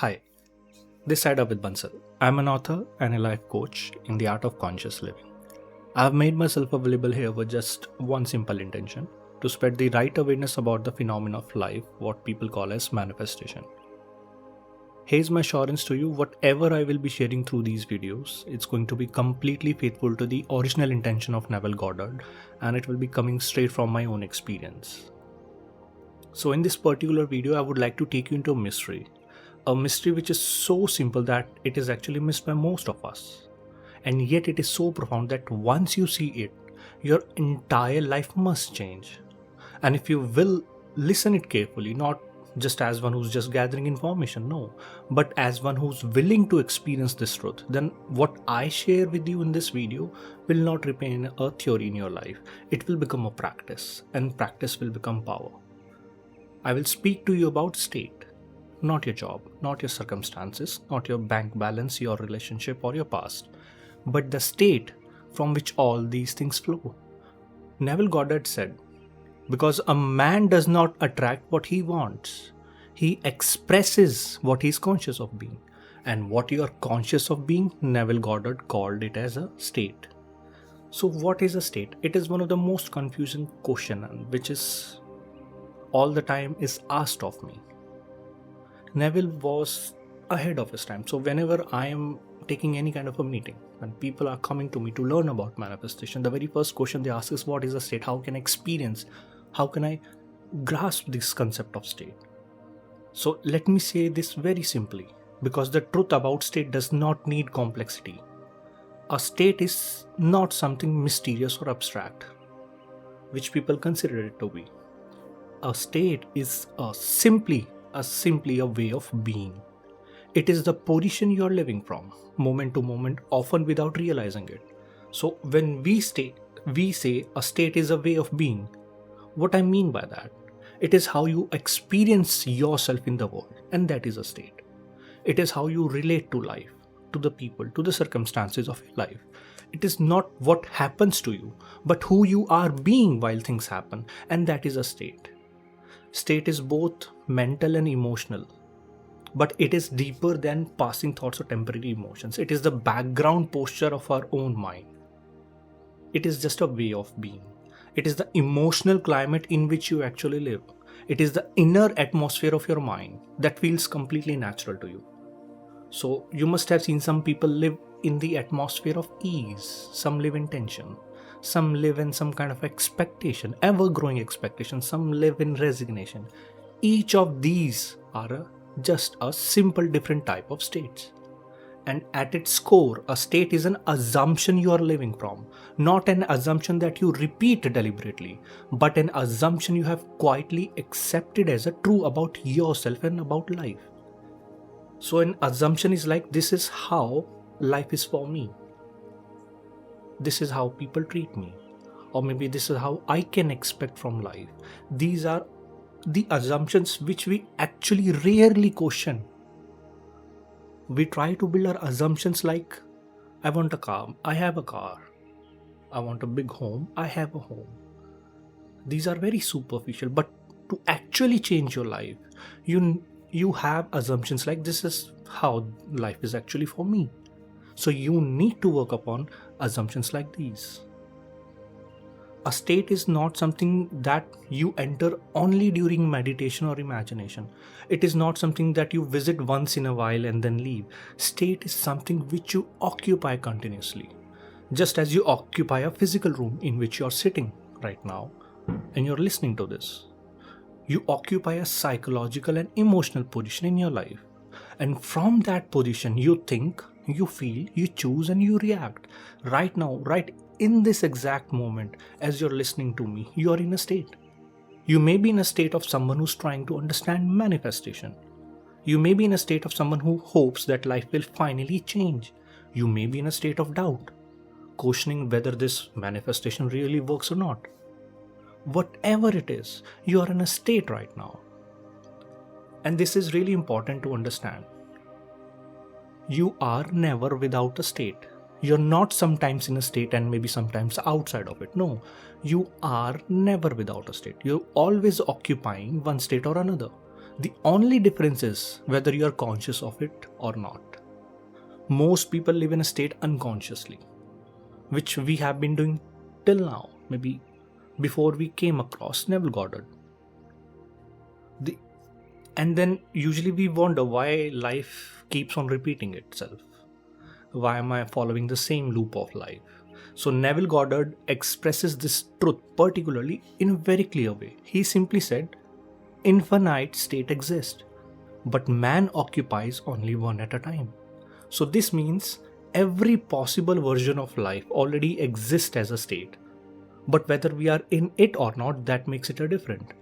Hi, this side with Bansal. I'm an author and a life coach in the art of conscious living. I've made myself available here with just one simple intention to spread the right awareness about the phenomena of life, what people call as manifestation. Here's my assurance to you, whatever I will be sharing through these videos, it's going to be completely faithful to the original intention of Neville Goddard, and it will be coming straight from my own experience. So in this particular video, I would like to take you into a mystery which is so simple that it is actually missed by most of us. And yet it is so profound that once you see it, your entire life must change. And if you will listen it carefully, not just as one who's just gathering information, no, but as one who's willing to experience this truth, then what I share with you in this video will not remain a theory in your life. It will become a practice, and practice will become power. I will speak to you about state, not your job, not your circumstances, not your bank balance, your relationship, or your past, but the state from which all these things flow. Neville Goddard said, because a man does not attract what he wants, he expresses what he is conscious of being. And what you are conscious of being, Neville Goddard called it as a state. So what is a state? It is one of the most confusing questions, which is all the time is asked of me. Neville was ahead of his time. So whenever I am taking any kind of a meeting, when people are coming to me to learn about manifestation, the very first question they ask is, what is a state? How can I experience? How can I grasp this concept of state? So let me say this very simply, because the truth about state does not need complexity. A state is not something mysterious or abstract, which people consider it to be. A state is simply a way of being. It is the position you are living from, moment to moment, often without realizing it. So when we say a state is a way of being, what I mean by that, it is how you experience yourself in the world, and that is a state. It is how you relate to life, to the people, to the circumstances of your life. It is not what happens to you, but who you are being while things happen, and that is a state. State is both mental and emotional, but it is deeper than passing thoughts or temporary emotions. It is the background posture of our own mind. It is just a way of being. It is the emotional climate in which you actually live. It is the inner atmosphere of your mind that feels completely natural to you. So you must have seen some people live in the atmosphere of ease. Some live in tension. Some live in some kind of expectation, ever-growing expectation. Some live in resignation. Each of these are just a simple different type of states. And at its core, a state is an assumption you are living from. Not an assumption that you repeat deliberately, but an assumption you have quietly accepted as a true about yourself and about life. So an assumption is like, this is how life is for me. This is how people treat me. Or maybe this is how I can expect from life. These are the assumptions which we actually rarely question. We try to build our assumptions like, I want a car, I have a car. I want a big home, I have a home. These are very superficial, but to actually change your life, you have assumptions like, this is how life is actually for me. So you need to work upon assumptions like these. A state is not something that you enter only during meditation or imagination. It is not something that you visit once in a while and then leave. State is something which you occupy continuously. Just as you occupy a physical room in which you are sitting right now and you're listening to this. You occupy a psychological and emotional position in your life. And from that position, you think, you feel, you choose, and you react. Right now, right in this exact moment, as you're listening to me, you are in a state. You may be in a state of someone who's trying to understand manifestation. You may be in a state of someone who hopes that life will finally change. You may be in a state of doubt, questioning whether this manifestation really works or not. Whatever it is, you are in a state right now. And this is really important to understand. You are never without a state. You're not sometimes in a state and maybe sometimes outside of it. No, you are never without a state. You're always occupying one state or another. The only difference is whether you are conscious of it or not. Most people live in a state unconsciously, which we have been doing till now, maybe before we came across Neville Goddard. And then usually we wonder why life keeps on repeating itself. Why am I following the same loop of life? So Neville Goddard expresses this truth particularly in a very clear way. He simply said, infinite state exists, but man occupies only one at a time. So this means every possible version of life already exists as a state, but whether we are in it or not, that makes it a different.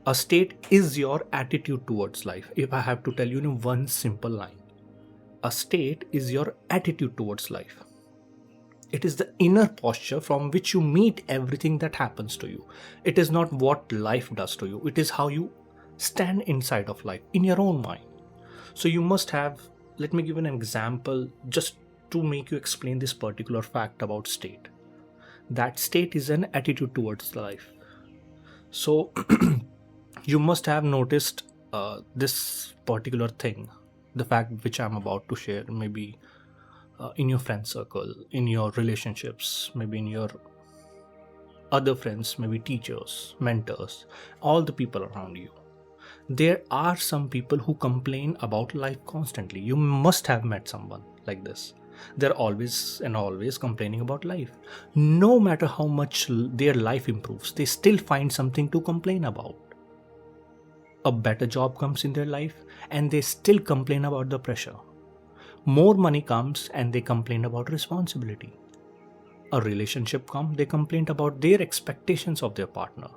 A state is your attitude towards life. If I have to tell you in one simple line, a state is your attitude towards life. It is the inner posture from which you meet everything that happens to you. It is not what life does to you. It is how you stand inside of life, in your own mind. So you must have, let me give an example just to make you explain this particular fact about state. That state is an attitude towards life. So you must have noticed this particular thing, the fact which I'm about to share, maybe in your friend circle, in your relationships, maybe in your other friends, maybe teachers, mentors, all the people around you. There are some people who complain about life constantly. You must have met someone like this. They're always complaining about life. No matter how much their life improves, they still find something to complain about. A better job comes in their life and they still complain about the pressure. More money comes and they complain about responsibility. A relationship comes, they complain about their expectations of their partner.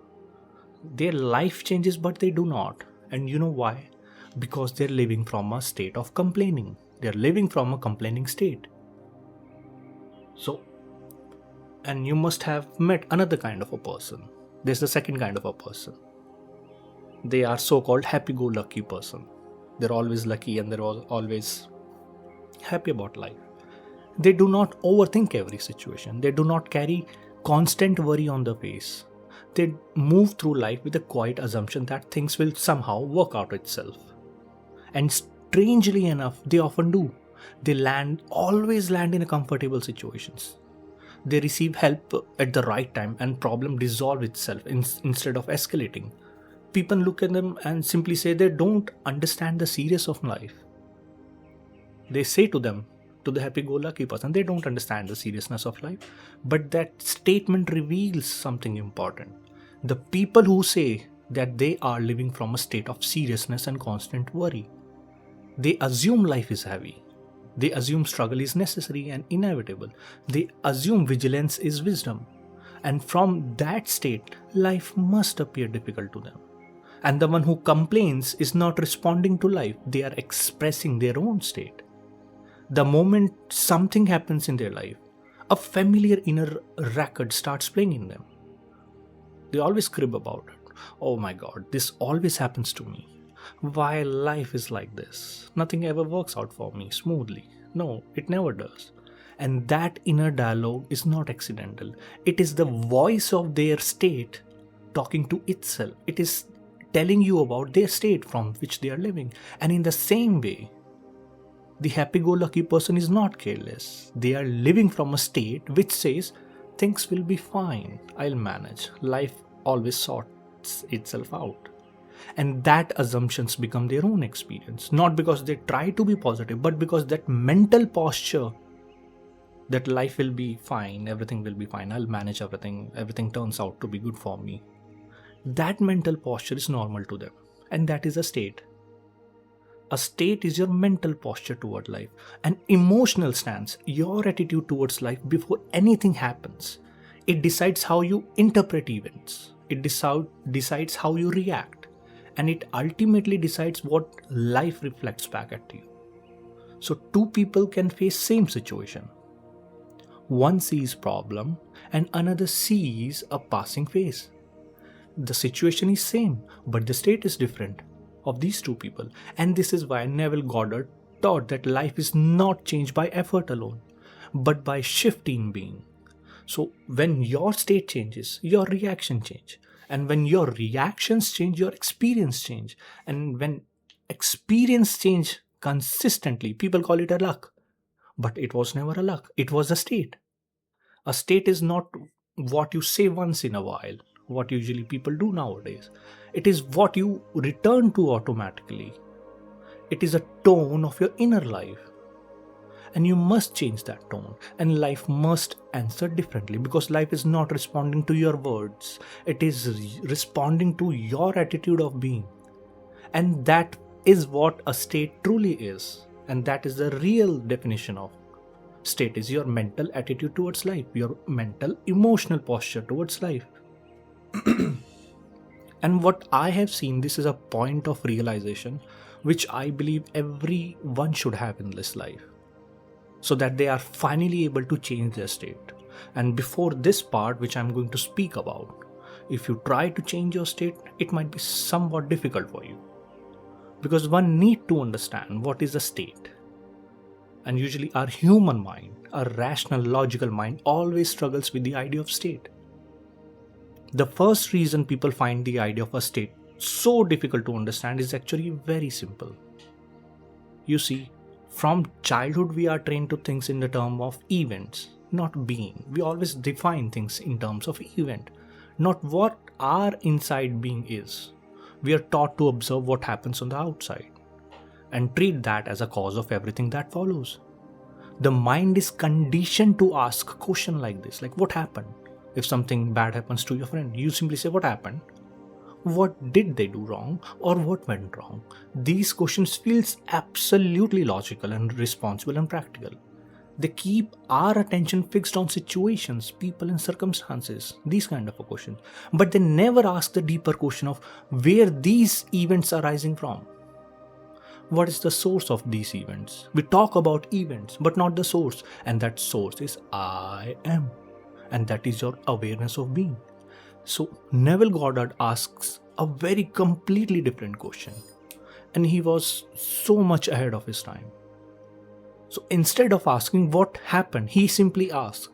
Their life changes, but they do not. And you know why? Because they're living from a state of complaining. They're living from a complaining state. So, and you must have met another kind of a person. There's the second kind of a person. They are so-called happy-go-lucky person. They're always lucky and they're always happy about life. They do not overthink every situation. They do not carry constant worry on their face. They move through life with a quiet assumption that things will somehow work out itself. And strangely enough, they often do. They always land in comfortable situations. They receive help at the right time and problem dissolve itself instead of escalating. People look at them and simply say they don't understand the seriousness of life. They say to the happy-go-lucky person, they don't understand the seriousness of life. But that statement reveals something important. The people who say that they are living from a state of seriousness and constant worry, they assume life is heavy. They assume struggle is necessary and inevitable. They assume vigilance is wisdom. And from that state, life must appear difficult to them. And the one who complains is not responding to life. They are expressing their own state. The moment something happens in their life, a familiar inner record starts playing in them. They always crib about it. Oh my God, this always happens to me. Why life is like this? Nothing ever works out for me smoothly. No, it never does. And that inner dialogue is not accidental. It is the voice of their state talking to itself. It is telling you about their state from which they are living. And in the same way, the happy-go-lucky person is not careless. They are living from a state which says, things will be fine, I'll manage. Life always sorts itself out. And that assumptions become their own experience. Not because they try to be positive, but because that mental posture that life will be fine, everything will be fine, I'll manage everything turns out to be good for me. That mental posture is normal to them. And that is a state. A state is your mental posture toward life, an emotional stance, your attitude towards life before anything happens. It decides how you interpret events. It decides how you react. And it ultimately decides what life reflects back at you. So two people can face same situation. One sees problem and another sees a passing phase. The situation is same, but the state is different of these two people. And this is why Neville Goddard taught that life is not changed by effort alone, but by shift in being. So when your state changes, your reaction changes. And when your reactions change, your experience change. And when experience change consistently, people call it a luck. But it was never a luck. It was a state. A state is not what you say once in a while, what usually people do nowadays. It is what you return to automatically. It is a tone of your inner life. And you must change that tone. And life must answer differently, because life is not responding to your words. It is responding to your attitude of being. And that is what a state truly is. And that is the real definition of state, is your mental attitude towards life, your mental emotional posture towards life. And what I have seen, this is a point of realization which I believe everyone should have in this life, so that they are finally able to change their state. And before this part, which I'm going to speak about, if you try to change your state, it might be somewhat difficult for you, because one need to understand what is a state. And usually our human mind, our rational, logical mind, always struggles with the idea of state. The first reason people find the idea of a state so difficult to understand is actually very simple. You see, from childhood we are trained to think in the term of events, not being. We always define things in terms of event, not what our inside being is. We are taught to observe what happens on the outside and treat that as a cause of everything that follows. The mind is conditioned to ask a question like this, like what happened? If something bad happens to your friend, you simply say what happened? What did they do wrong, or what went wrong? These questions feels absolutely logical and responsible and practical. They keep our attention fixed on situations, people and circumstances, these kind of a question. But they never ask the deeper question of where these events are arising from. What is the source of these events? We talk about events, but not the source. And that source is I am. And that is your awareness of being. So Neville Goddard asks a very completely different question. And he was so much ahead of his time. So instead of asking what happened, he simply asks,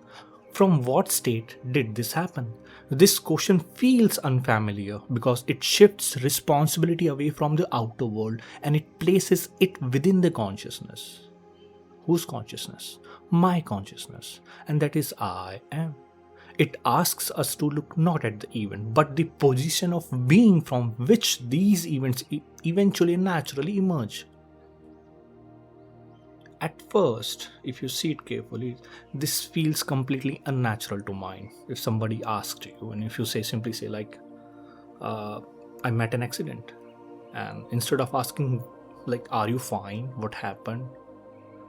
from what state did this happen? This question feels unfamiliar because it shifts responsibility away from the outer world and it places it within the consciousness. Whose consciousness? My consciousness. And that is I am. It asks us to look not at the event, but the position of being from which these events eventually naturally emerge. At first, if you see it carefully, this feels completely unnatural to mind. If somebody asked you, and if you simply say like, I met an accident, and instead of asking like, are you fine? What happened?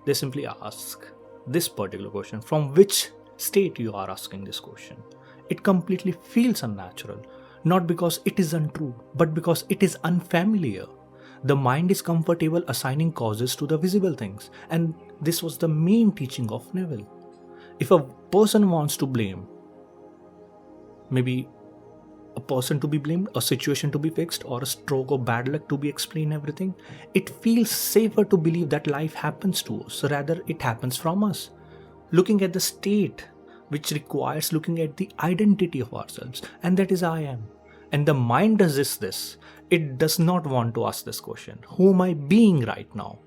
They simply ask this particular question. From which state you are asking this question? It completely feels unnatural, not because it is untrue, but because it is unfamiliar. The mind is comfortable assigning causes to the visible things, and this was the main teaching of Neville. If a person wants to blame, maybe a person to be blamed, a situation to be fixed, or a stroke of bad luck to be explained everything, it feels safer to believe that life happens to us, rather it happens from us. Looking at the state, which requires looking at the identity of ourselves, and that is I am. And the mind resists this. It does not want to ask this question, who am I being right now?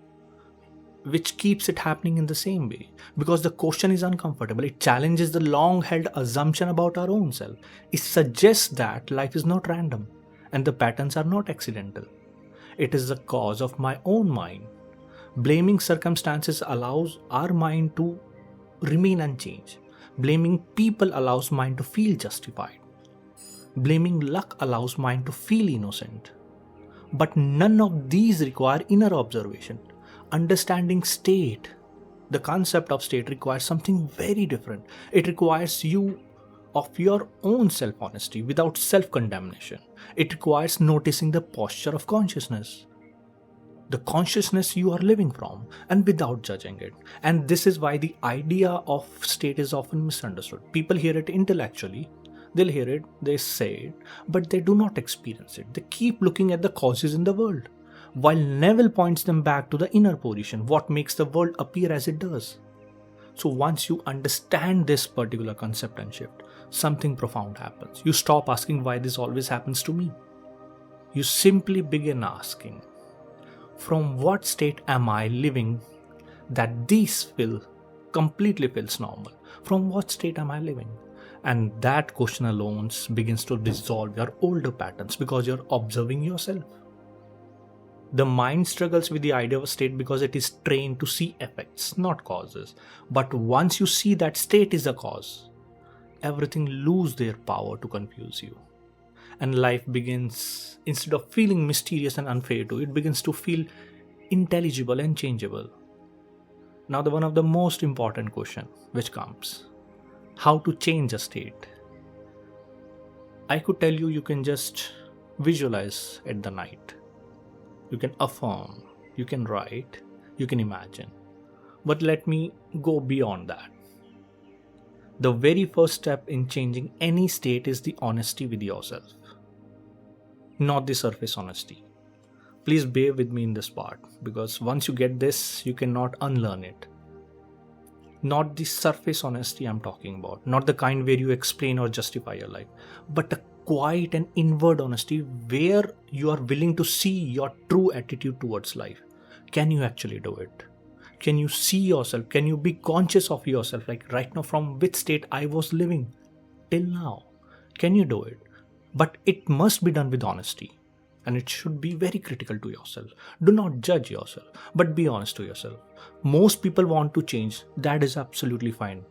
Which keeps it happening in the same way, because the question is uncomfortable. It challenges the long-held assumption about our own self. It suggests that life is not random and the patterns are not accidental. It is the cause of my own mind. Blaming circumstances allows our mind to remain unchanged. Blaming people allows mind to feel justified. Blaming luck allows mind to feel innocent. But none of these require inner observation. Understanding state, the concept of state, requires something very different. It requires you of your own self-honesty without self-condemnation. It requires noticing the posture of consciousness, the consciousness you are living from, and without judging it. And this is why the idea of state is often misunderstood. People hear it intellectually. They'll hear it, they say it, but they do not experience it. They keep looking at the causes in the world, while Neville points them back to the inner position, what makes the world appear as it does. So once you understand this particular concept and shift, something profound happens. You stop asking why this always happens to me. You simply begin asking, from what state am I living that this completely feels normal? From what state am I living? And that question alone begins to dissolve your older patterns because you're observing yourself. The mind struggles with the idea of a state because it is trained to see effects, not causes. But once you see that state is a cause, everything loses their power to confuse you. And life begins, instead of feeling mysterious and unfair to, it begins to feel intelligible and changeable. Now one of the most important question which comes, how to change a state? I could tell you can just visualize at the night. You can affirm, you can write, you can imagine. But let me go beyond that. The very first step in changing any state is the honesty with yourself. Not the surface honesty. Please bear with me in this part, because once you get this, you cannot unlearn it. Not the surface honesty I'm talking about, not the kind where you explain or justify your life, but a quiet and inward honesty where you are willing to see your true attitude towards life. Can you actually do it? Can you see yourself? Can you be conscious of yourself? Like right now, from which state I was living till now? Can you do it? But it must be done with honesty. And it should be very critical to yourself. Do not judge yourself, but be honest to yourself. Most people want to change. That is absolutely fine.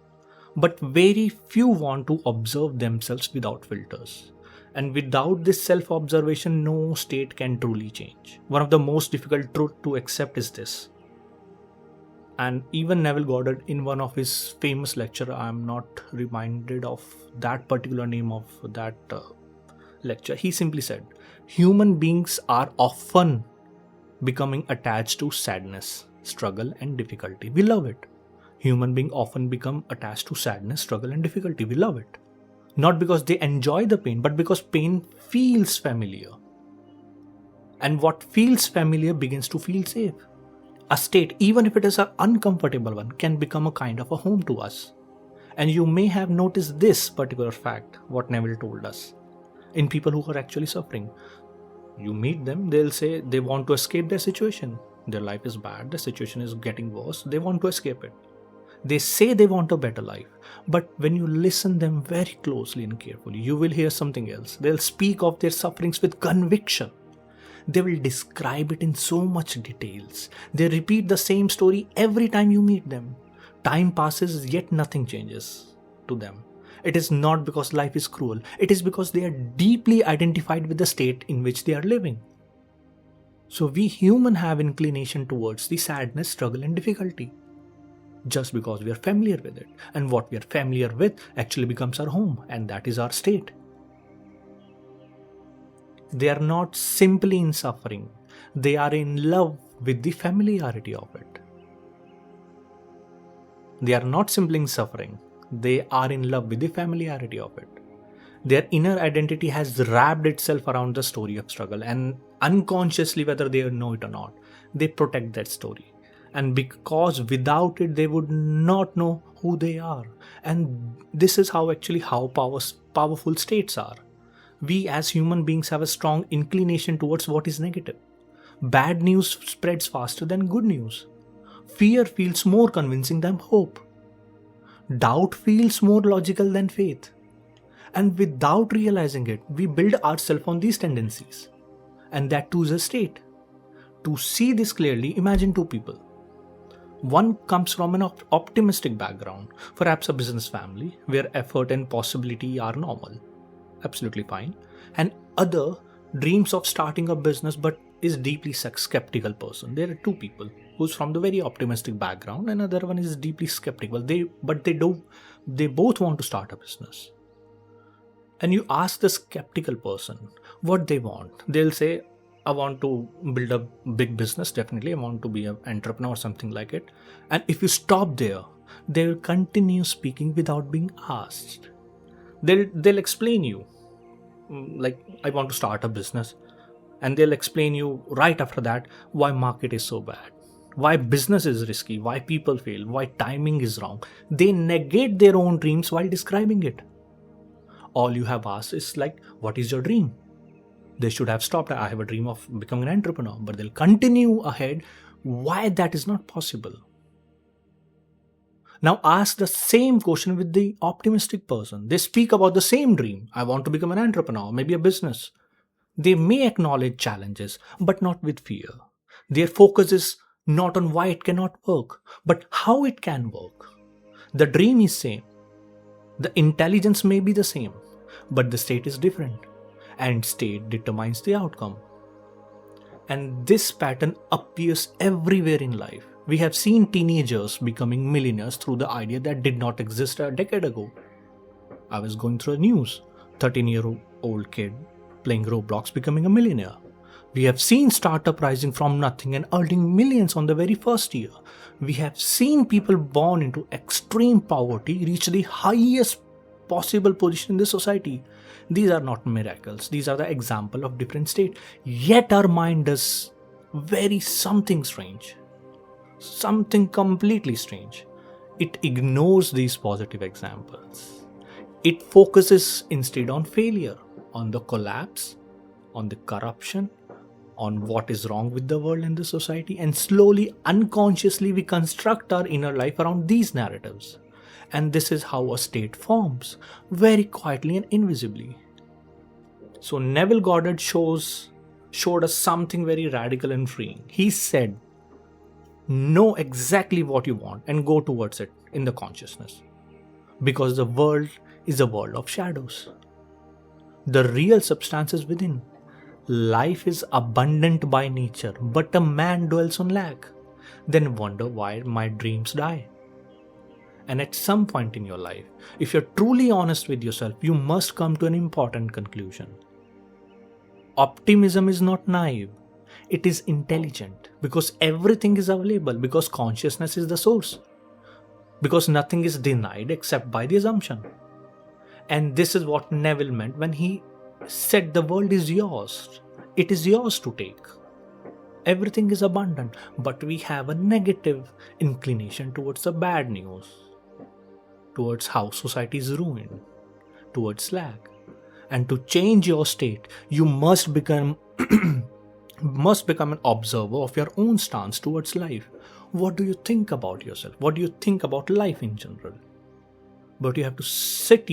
But very few want to observe themselves without filters. And without this self-observation, no state can truly change. One of the most difficult truths to accept is this. And even Neville Goddard, in one of his famous lecture, I am not reminded of that particular name of that lecture, he simply said, human beings are often becoming attached to sadness, struggle and difficulty. We love it. Human beings often become attached to sadness, struggle and difficulty. We love it. Not because they enjoy the pain, but because pain feels familiar. And what feels familiar begins to feel safe. A state, even if it is an uncomfortable one, can become a kind of a home to us. And you may have noticed this particular fact, what Neville told us, in people who are actually suffering. You meet them, they'll say they want to escape their situation. Their life is bad, the situation is getting worse, they want to escape it. They say they want a better life, but when you listen them very closely and carefully, you will hear something else. They'll speak of their sufferings with conviction. They will describe it in so much details. They repeat the same story every time you meet them. Time passes, yet nothing changes to them. It is not because life is cruel. It is because they are deeply identified with the state in which they are living. So we humans have inclination towards the sadness, struggle and difficulty, just because we are familiar with it. And what we are familiar with actually becomes our home, and that is our state. They are not simply in suffering. They are in love with the familiarity of it. They are not simply in suffering. They are in love with the familiarity of it. Their inner identity has wrapped itself around the story of struggle, and unconsciously, whether they know it or not, they protect that story. And because without it, they would not know who they are. And this is how powerful states are. We as human beings have a strong inclination towards what is negative. Bad news spreads faster than good news. Fear feels more convincing than hope. Doubt feels more logical than faith. And without realizing it, we build ourselves on these tendencies. And that too is a state. To see this clearly, imagine two people. One comes from an optimistic background, perhaps a business family, where effort and possibility are normal. Absolutely fine. And other dreams of starting a business but is deeply skeptical person. There are two people who's from the very optimistic background, and another one is deeply skeptical. They both want to start a business. And you ask the skeptical person what they want. They'll say, I want to build a big business, definitely. I want to be an entrepreneur or something like it. And if you stop there, they will continue speaking without being asked. They'll explain you, like, I want to start a business. And they'll explain you right after that why market is so bad, why business is risky, why people fail, why timing is wrong. They negate their own dreams while describing it. All you have asked is like, what is your dream? They should have stopped. I have a dream of becoming an entrepreneur, but they'll continue ahead. Why that is not possible? Now ask the same question with the optimistic person. They speak about the same dream. I want to become an entrepreneur, maybe a business. They may acknowledge challenges, but not with fear. Their focus is not on why it cannot work, but how it can work. The dream is same. The intelligence may be the same, but the state is different, and state determines the outcome. And this pattern appears everywhere in life. We have seen teenagers becoming millionaires through the idea that did not exist a decade ago. I was going through the news. 13-year-old kid playing Roblox becoming a millionaire. We have seen startup rising from nothing and earning millions on the very first year. We have seen people born into extreme poverty reach the highest possible position in the society. These are not miracles. These are the example of different state. Yet our mind does very something strange. Something completely strange. It ignores these positive examples. It focuses instead on failure, on the collapse, on the corruption, on what is wrong with the world and the society, and slowly, unconsciously, we construct our inner life around these narratives. And this is how a state forms, very quietly and invisibly. So Neville Goddard showed us something very radical and freeing. He said, know exactly what you want and go towards it in the consciousness. Because the world is a world of shadows. The real substance is within. Life is abundant by nature, but a man dwells on lack. Then wonder why my dreams die. And at some point in your life, if you're truly honest with yourself, you must come to an important conclusion. Optimism is not naive. It is intelligent, because everything is available, because consciousness is the source, because nothing is denied except by the assumption. And this is what Neville meant when he said the world is yours. It is yours to take. Everything is abundant, but we have a negative inclination towards the bad news, towards how society is ruined, towards lack. And to change your state, you must become an observer of your own stance towards life. What do you think about yourself? What do you think about life in general? But you have to sit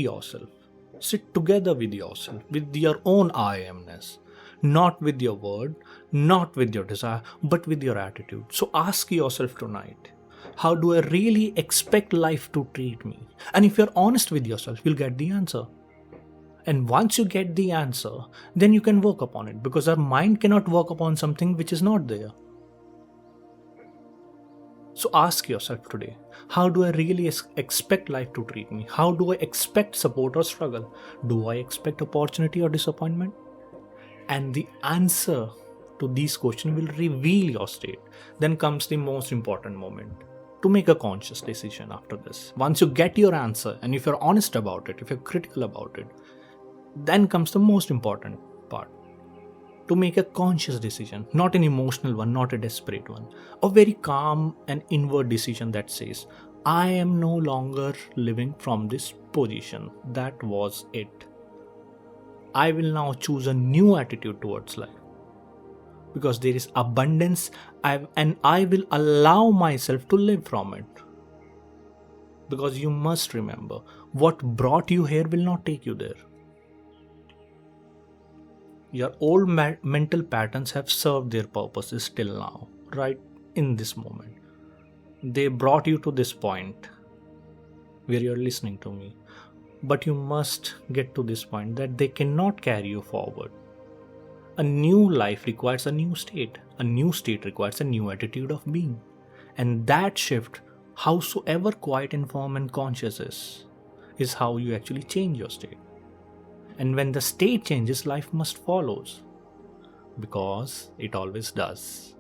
together with yourself, with your own I amness, not with your word, not with your desire, but with your attitude. So ask yourself tonight, how do I really expect life to treat me? And if you're honest with yourself, you'll get the answer. And once you get the answer, then you can work upon it, because our mind cannot work upon something which is not there. So ask yourself today, how do I really expect life to treat me? How do I expect support or struggle? Do I expect opportunity or disappointment? And the answer to these questions will reveal your state. Then comes the most important moment, to make a conscious decision after this. Once you get your answer, and if you're honest about it, if you're critical about it, then comes the most important part. To make a conscious decision, not an emotional one, not a desperate one. A very calm and inward decision that says, I am no longer living from this position. That was it. I will now choose a new attitude towards life. Because there is abundance, and I will allow myself to live from it. Because you must remember, what brought you here will not take you there. Your old mental patterns have served their purposes till now, right in this moment. They brought you to this point where you're listening to me. But you must get to this point that they cannot carry you forward. A new life requires a new state. A new state requires a new attitude of being. And that shift, howsoever quiet and firm and conscious is how you actually change your state. And when the state changes, life must follow, because it always does.